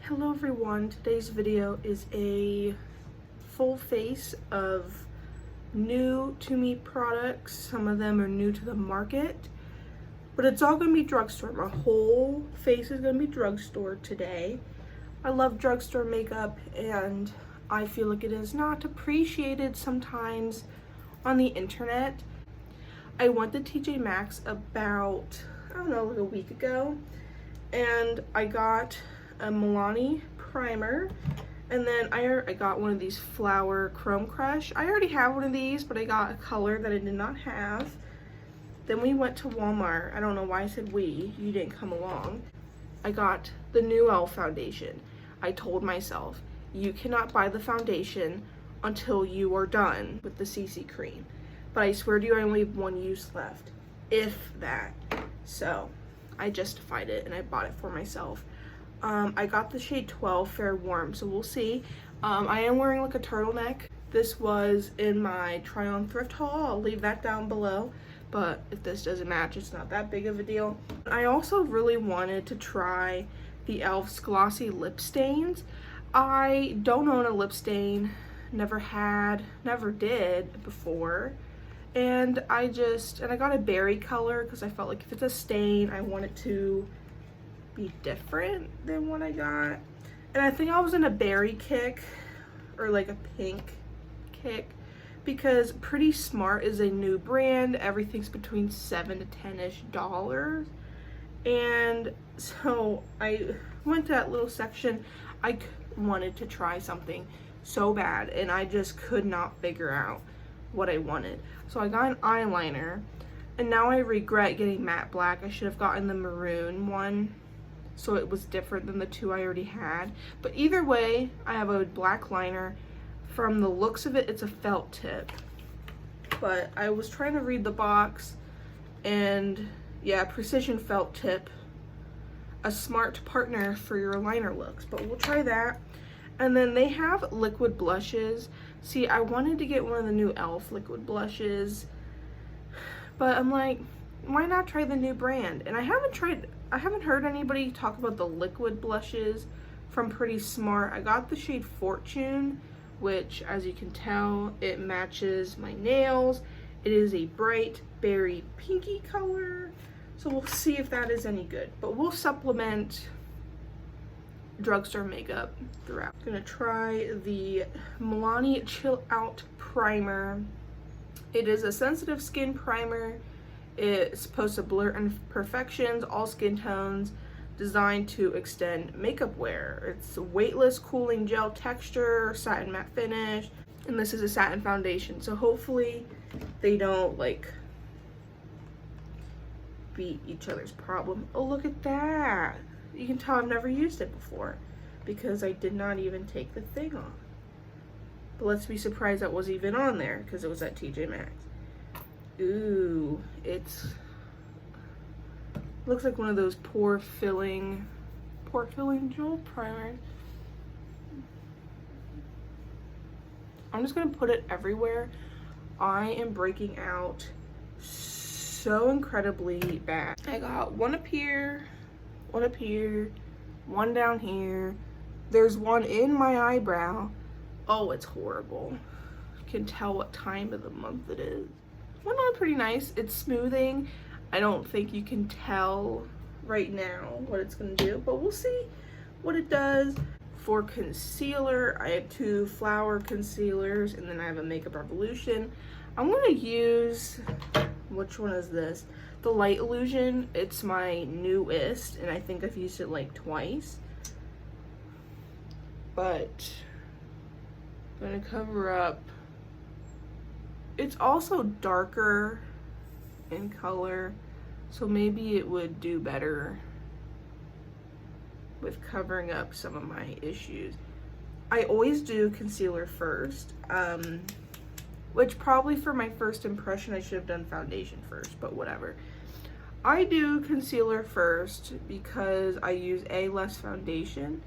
Hello everyone, today's video is a full face of new to me products. Some of them are new to the market, but it's all gonna be drugstore. My whole face is gonna be drugstore today. I love drugstore makeup and I feel like it is not appreciated sometimes on the internet. I went to TJ Maxx about, I don't know, like a week ago, and I got a Milani primer, and then I got one of these Flower Chrome Crush. I already have one of these, but I got a color that I did not have. Then we went to Walmart. I don't know why I said we, you didn't come along. I got the new e.l.f. foundation. I told myself, you cannot buy the foundation until you are done with the CC cream. But I swear to you, I only have one use left, if that. So I justified it and I bought it for myself. I got the shade 12 Fair Warm, so we'll see. I am wearing like a turtleneck. This was in my try on thrift haul. I'll leave that down below, but if this doesn't match, it's not that big of a deal. I also really wanted to try the e.l.f.'s glossy lip stains. I don't own a lip stain, never did before. And I got a berry color because I felt like if it's a stain, I want it to be different than what I got. And I think I was in a berry kick or like a pink kick because Pretty Smart is a new brand. Everything's between $7 to $10-ish. And so I went to that little section. I wanted to try something so bad and I just could not figure out what I wanted. So I got an eyeliner and now I regret getting matte black. I should have gotten the maroon one so it was different than the two I already had. But either way, I have a black liner. From the looks of it, it's a felt tip. But I was trying to read the box and yeah, precision felt tip. A smart partner for your liner looks, but we'll try that. And then they have liquid blushes. See, I wanted to get one of the new e.l.f. liquid blushes, but I'm like, why not try the new brand? And I haven't heard anybody talk about the liquid blushes from Pretty Smart. I got the shade Fortune, which as you can tell, it matches my nails. It is a bright berry pinky color. So we'll see if that is any good, but we'll supplement drugstore makeup throughout. I'm gonna try the Milani Chill Out Primer. It is a sensitive skin primer. It's supposed to blur imperfections, all skin tones, designed to extend makeup wear. It's a weightless cooling gel texture, satin matte finish, and this is a satin foundation. So hopefully they don't like beat each other's problem. Oh, look at that. You can tell I've never used it before because I did not even take the thing off. But let's be surprised that was even on there because it was at TJ Maxx. Ooh, looks like one of those pore filling jewel primers. I'm just gonna put it everywhere. I am breaking out so incredibly bad. I got one up here, one down here. There's one in my eyebrow. Oh, it's horrible. You can tell what time of the month it is. Went on pretty nice. It's smoothing. I don't think you can tell right now what it's gonna do, but we'll see what it does. For concealer, I have two Flower concealers and then I have a Makeup Revolution. I'm gonna use, which one is this? The Light Illusion. It's my newest and I think I've used it like twice. But I'm gonna cover up. It's also darker in color, so maybe it would do better with covering up some of my issues. I always do concealer first, which probably for my first impression I should have done foundation first, but whatever. I do concealer first because I use less foundation,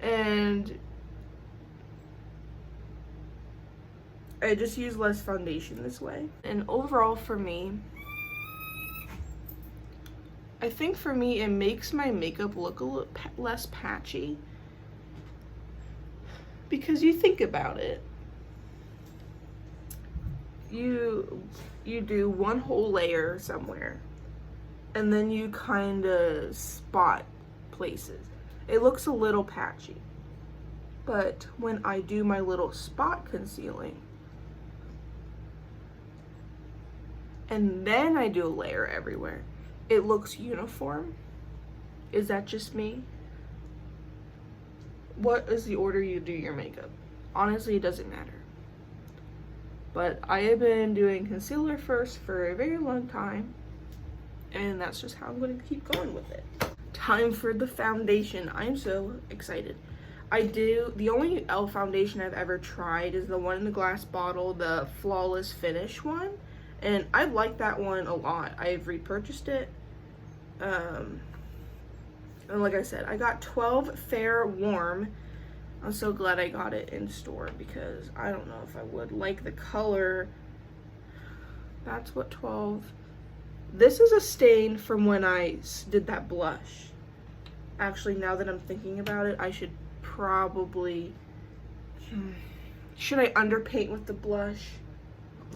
and I just use less foundation this way. And overall for me, I think for me it makes my makeup look a little less patchy Because you think about it. You do one whole layer somewhere, and then you kind of spot places. It looks a little patchy. But when I do my little spot concealing, and then I do a layer everywhere, it looks uniform. Is that just me? What is the order you do your makeup? Honestly, it doesn't matter. But I have been doing concealer first for a very long time, and that's just how I'm going to keep going with it. Time for the foundation. I'm so excited. The only e.l.f. foundation I've ever tried is the one in the glass bottle, the Flawless Finish one. And I like that one a lot. I've repurchased it. And like I said, I got 12 Fair Warm. I'm so glad I got it in store because I don't know if I would like the color. That's what 12. This is a stain from when I did that blush. Actually, now that I'm thinking about it, I should probably, should I underpaint with the blush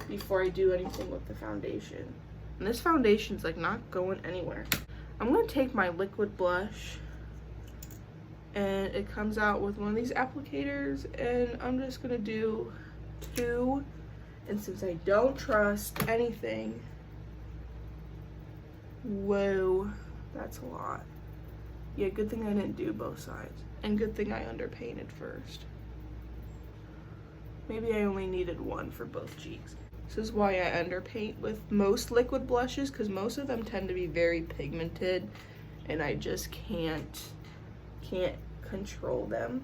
before I do anything with the foundation? And this foundation's like not going anywhere. I'm gonna take my liquid blush, and it comes out with one of these applicators, and I'm just gonna do 2. And since I don't trust anything, whoa, that's a lot. Yeah, good thing I didn't do both sides. And good thing I underpainted first. Maybe I only needed 1 for both cheeks. This is why I underpaint with most liquid blushes, because most of them tend to be very pigmented, and I just can't control them.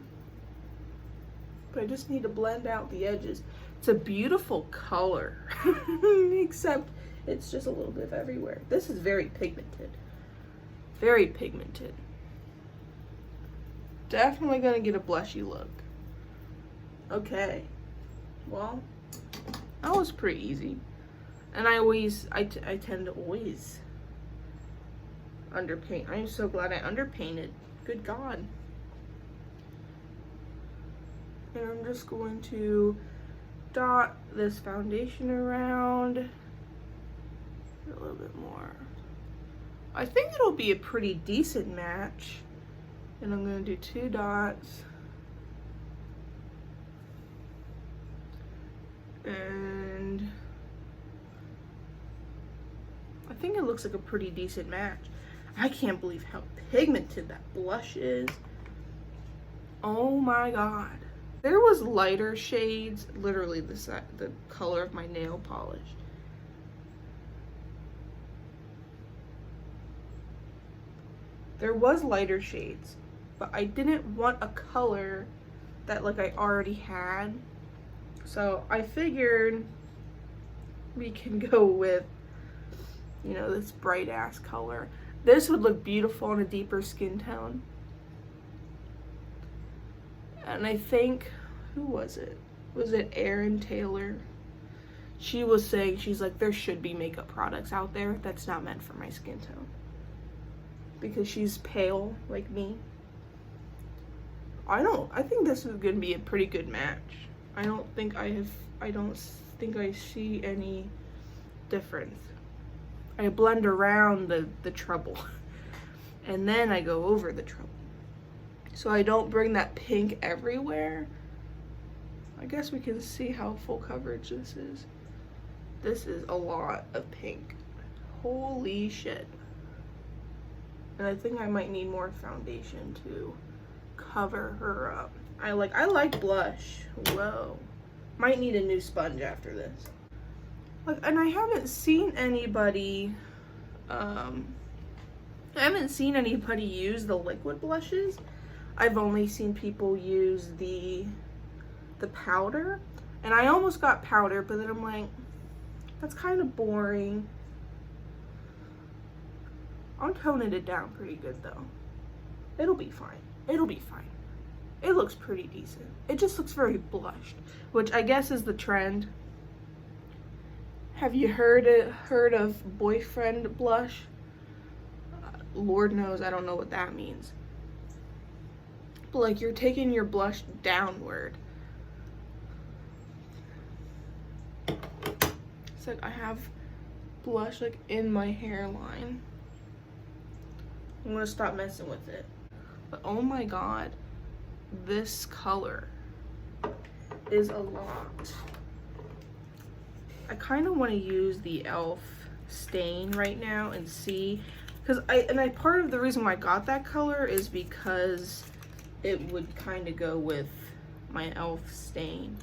But I just need to blend out the edges. It's a beautiful color, except it's just a little bit everywhere. This is very pigmented. Very pigmented. Definitely gonna get a blushy look. Okay, well, that was pretty easy. And I tend to always underpaint. I'm so glad I underpainted. Good God. And I'm just going to dot this foundation around a little bit more. I think it'll be a pretty decent match. And I'm going to do 2 dots. And I think it looks like a pretty decent match. I can't believe how pigmented that blush is. Oh my God. There was lighter shades, literally the color of my nail polish. There was lighter shades, but I didn't want a color that like I already had. So I figured we can go with, you know, this bright ass color. This would look beautiful in a deeper skin tone. And I think, who was it? Was it Erin Taylor? She was saying, she's like, there should be makeup products out there that's not meant for my skin tone. Because she's pale like me. I think this is gonna be a pretty good match. I don't think I see any difference. I blend around the trouble and then I go over the trouble. So I don't bring that pink everywhere. I guess we can see how full coverage this is. This is a lot of pink. Holy shit. And I think I might need more foundation to cover her up. I like blush. Whoa. Might need a new sponge after this. Like, and I haven't seen anybody use the liquid blushes. I've only seen people use the powder. And I almost got powder, but then I'm like, that's kind of boring. I'm toning it down pretty good though. It'll be fine. It'll be fine. It looks pretty decent. It just looks very blushed, which I guess is the trend. Have you heard of boyfriend blush? Lord knows I don't know what that means. but like you're taking your blush downward. It's like I have blush like in my hairline. I'm gonna stop messing with it. But oh my god, this color is a lot. I kind of want to use the e.l.f. stain right now and see, because part of the reason why I got that color is because it would kind of go with my e.l.f. stain.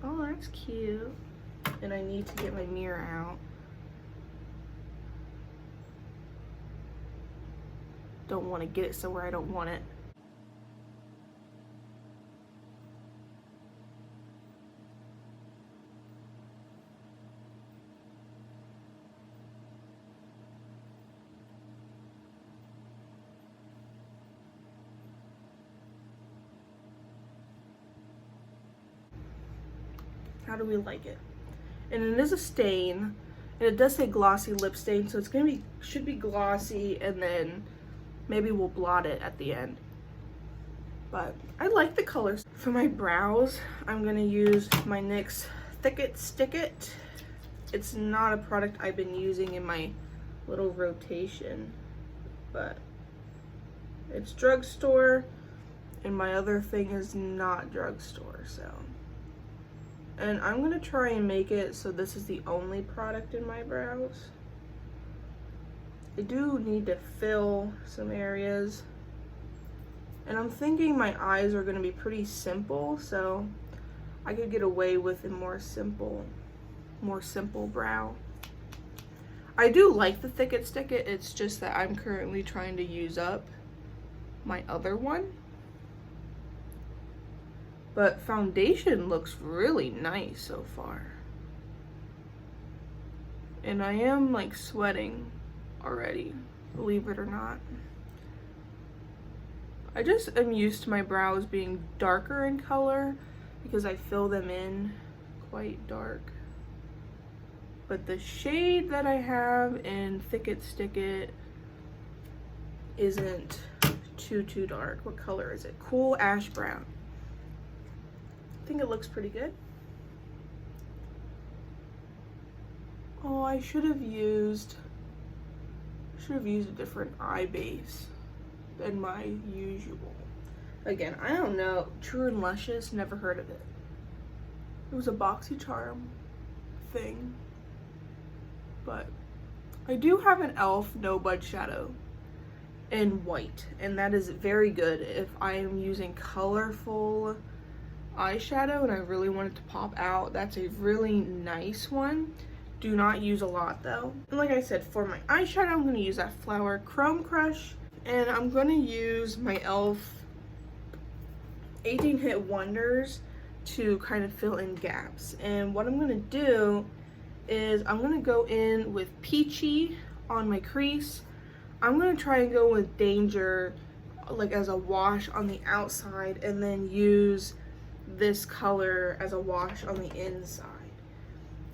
Oh, that's cute. And I need to get my mirror out. Don't want to get it somewhere I don't want it. How do we like it? And it is a stain, and it does say glossy lip stain, so it's should be glossy, and then maybe we'll blot it at the end. But I like the colors. For my brows, I'm gonna use my NYX Thick It Stick It. It's not a product I've been using in my little rotation, but it's Drugstore, and my other thing is not Drugstore, so. And I'm gonna try and make it so this is the only product in my brows. I do need to fill some areas. And I'm thinking my eyes are gonna be pretty simple, so I could get away with a more simple brow. I do like the Thick It Stick It, it's just that I'm currently trying to use up my other one. But foundation looks really nice so far. And I am like sweating already, believe it or not. I just am used to my brows being darker in color because I fill them in quite dark. But the shade that I have in Thick It Stick It isn't too dark. What color is it? Cool ash brown. I think it looks pretty good. Oh, I should have used a different eye base than my usual. Again, I don't know. True and Luscious, never heard of it. It was a BoxyCharm thing. But I do have an e.l.f. No Budge Shadow in white, and that is very good if I am using colorful eyeshadow and I really want it to pop out. That's a really nice one. Do not use a lot though. And like I said, for my eyeshadow, I'm going to use that Flower Chrome Crush, and I'm going to use my e.l.f. 18 Hit Wonders to kind of fill in gaps. And what I'm going to do is I'm going to go in with Peachy on my crease. I'm going to try and go with Danger like as a wash on the outside, and then use this color as a wash on the inside.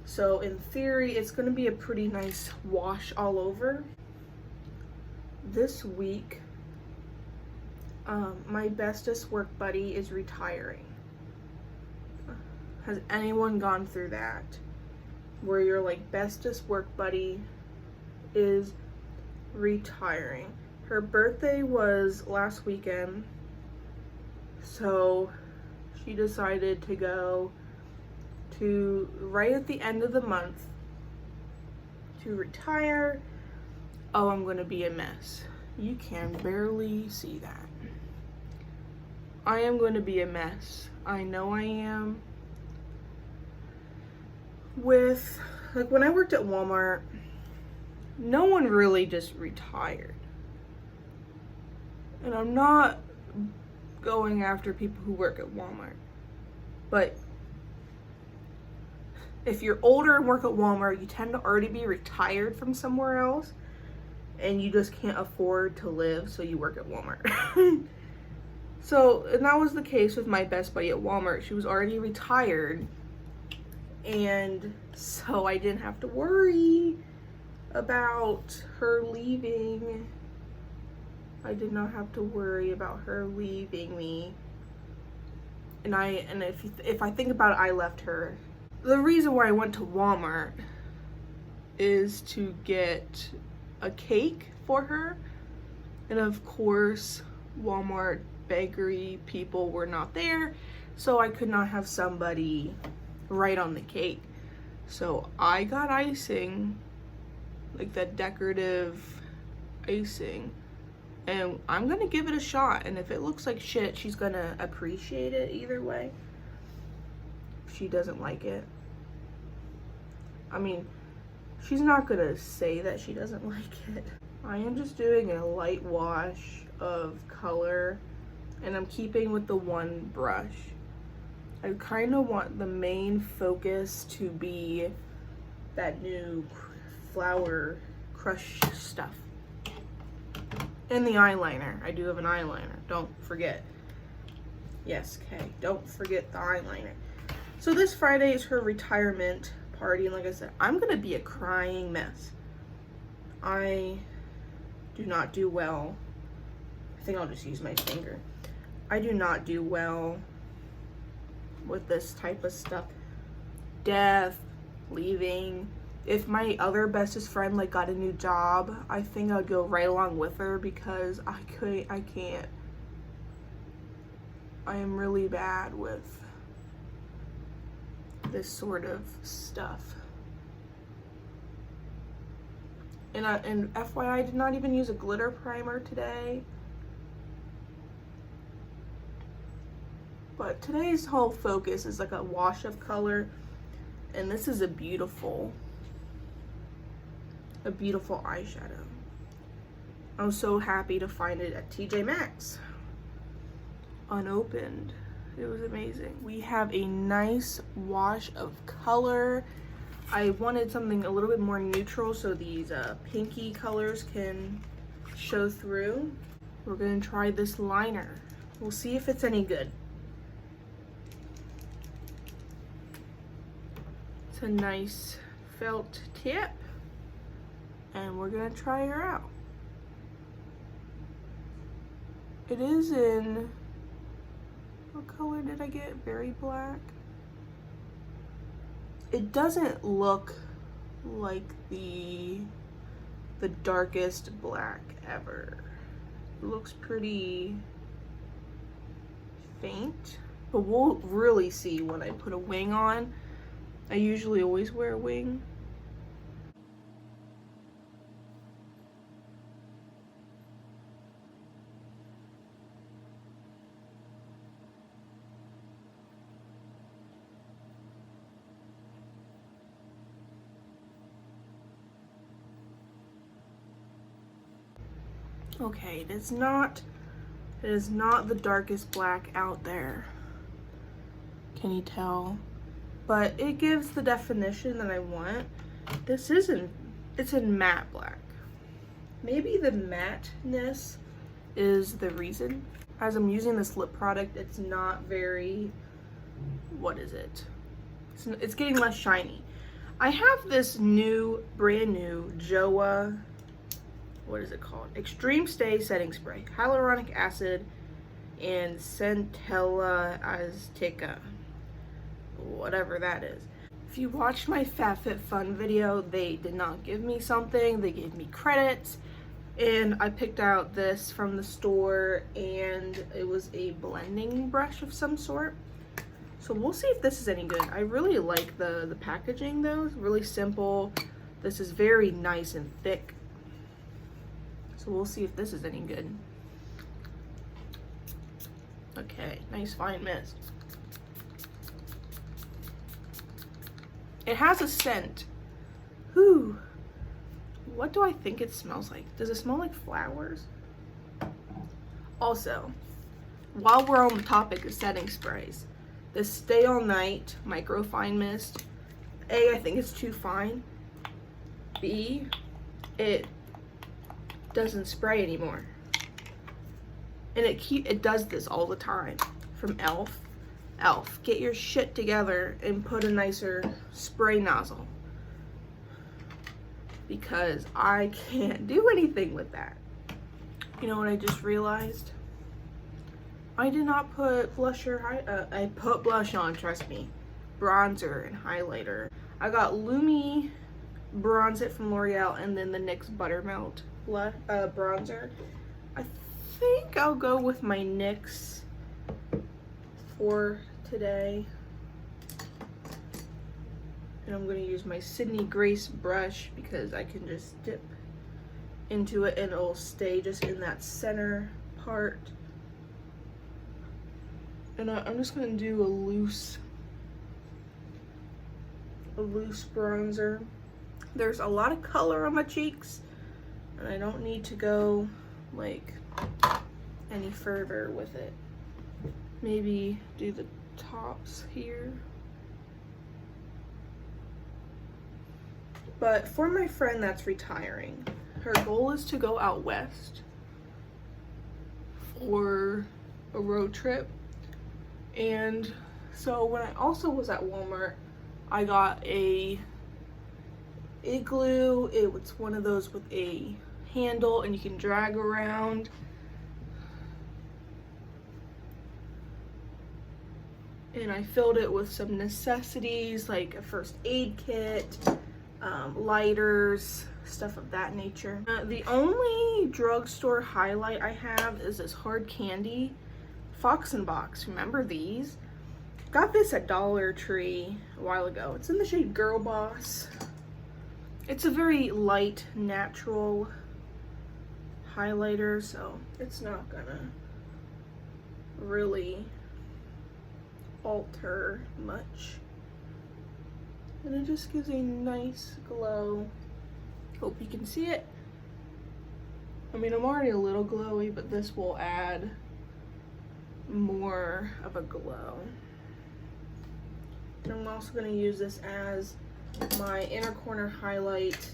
So in theory, it's going to be a pretty nice wash all over. This week, my bestest work buddy is retiring. Has anyone gone through that? Where your like bestest work buddy is retiring. Her birthday was last weekend, so she decided to go to right at the end of the month to retire. Oh, I'm gonna be a mess. You can barely see that. I am going to be a mess. I know I am. With, like, when I worked at Walmart, no one really just retired. And I'm not going after people who work at Walmart. But if you're older and work at Walmart, you tend to already be retired from somewhere else, and you just can't afford to live, so you work at Walmart. So, and that was the case with my best buddy at Walmart. She was already retired, and so I didn't have to worry about her leaving I did not have to worry about her leaving me. And if I think about it, I left her. The reason why I went to Walmart is to get a cake for her. And of course, Walmart bakery people were not there, so I could not have somebody write on the cake. So I got icing, like that decorative icing, and I'm gonna give it a shot, and if it looks like shit, she's gonna appreciate it either way. If she doesn't like it, I mean, she's not gonna say that she doesn't like it. I am just doing a light wash of color, and I'm keeping with the one brush. I kind of want the main focus to be that new flower crush stuff. And the eyeliner. I do have an eyeliner. Don't forget. Yes, okay. Don't forget the eyeliner. So this Friday is her retirement party. And like I said, I'm going to be a crying mess. I do not do well. I think I'll just use my finger. I do not do well with this type of stuff. Death, leaving. If my other bestest friend like got a new job, I think I'd go right along with her, because I can't. I am really bad with this sort of stuff. And FYI, I did not even use a glitter primer today. But today's whole focus is like a wash of color, and this is a beautiful eyeshadow. I was so happy to find it at TJ Maxx, unopened. It was amazing. We have a nice wash of color. I wanted something a little bit more neutral so these pinky colors can show through. We're gonna try this liner. We'll see if it's any good. It's a nice felt tip, and we're gonna try her out. It is in, what color did I get? Very black. It doesn't look like the darkest black ever. It looks pretty faint, but we'll really see when I put a wing on. I usually always wear a wing. Okay, it is not the darkest black out there. Can you tell? But it gives the definition that I want. It's in matte black. Maybe the matteness is the reason. As I'm using this lip product, it's not very, what is it? It's getting less shiny. I have this brand new Joa, what is it called? Extreme Stay Setting Spray. Hyaluronic acid and Centella Azteca. Whatever that is. If you watched my FabFitFun video, they did not give me something. They gave me credits. And I picked out this from the store, and it was a blending brush of some sort. So we'll see if this is any good. I really like the packaging though. It's really simple. This is very nice and thick. So we'll see if this is any good. Okay, nice fine mist. It has a scent. Whew. What do I think it smells like? Does it smell like flowers? Also, while we're on the topic of setting sprays, this Stay All Night Micro Fine Mist, A, I think it's too fine. B, it doesn't spray anymore. And it does this all the time. From e.l.f. e.l.f., get your shit together and put a nicer spray nozzle. Because I can't do anything with that. You know what I just realized? I did not put blusher, I put blush on, trust me. Bronzer and highlighter. I got Lumi Bronze It from L'Oreal and then the NYX Buttermelt bronzer. I think I'll go with my NYX for today. And I'm going to use my Sydney Grace brush because I can just dip into it and it'll stay just in that center part. And I'm just going to do a loose bronzer. There's a lot of color on my cheeks and I don't need to go like any further with it. Maybe do the tops here. But for my friend that's retiring, her goal is to go out west for a road trip. And so when I also was at Walmart, I got a igloo. It was one of those with a handle and you can drag around. And I filled it with some necessities like a first aid kit, lighters, stuff of that nature. The only drugstore highlight I have is this hard candy Fox and Box. Remember these? Got this at Dollar Tree a while ago. It's in the shade Girl Boss. It's a very light, natural highlighter, so it's not gonna really alter much. And it just gives a nice glow. Hope you can see it. I mean, I'm already a little glowy, but this will add more of a glow. And I'm also going to use this as my inner corner highlight.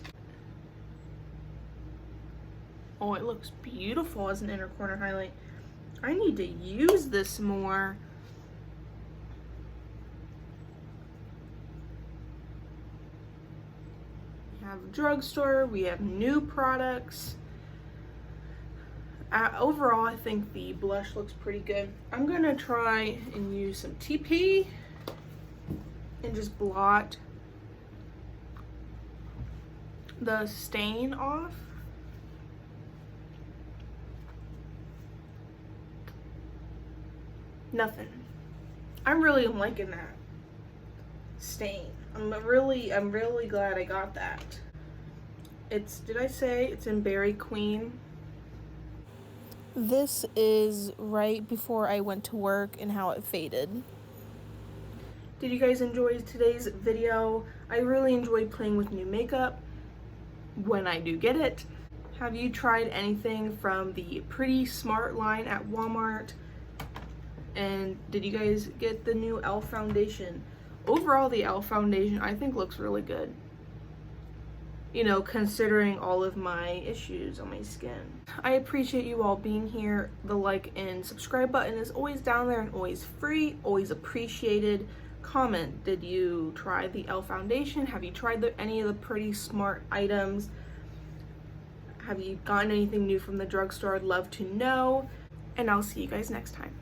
Oh, it looks beautiful as an inner corner highlight. I need to use this more. We have drugstore, we have new products. Overall, I think the blush looks pretty good. I'm gonna try and use some TP and just blot the stain off. Nothing. I really am liking that stain. I'm really glad I got that. It's, did I say it's in Berry Queen? This is right before I went to work and how it faded. Did you guys enjoy today's video? I really enjoyed playing with new makeup when I do get it. Have you tried anything from the Pretty Smart line at Walmart? And did you guys get the new e.l.f. foundation? Overall, the e.l.f. foundation I think looks really good. You know, considering all of my issues on my skin. I appreciate you all being here. The like and subscribe button is always down there and always free, always appreciated. Comment, did you try the e.l.f. foundation? Have you tried any of the Pretty Smart items? Have you gotten anything new from the drugstore? I'd love to know. And I'll see you guys next time.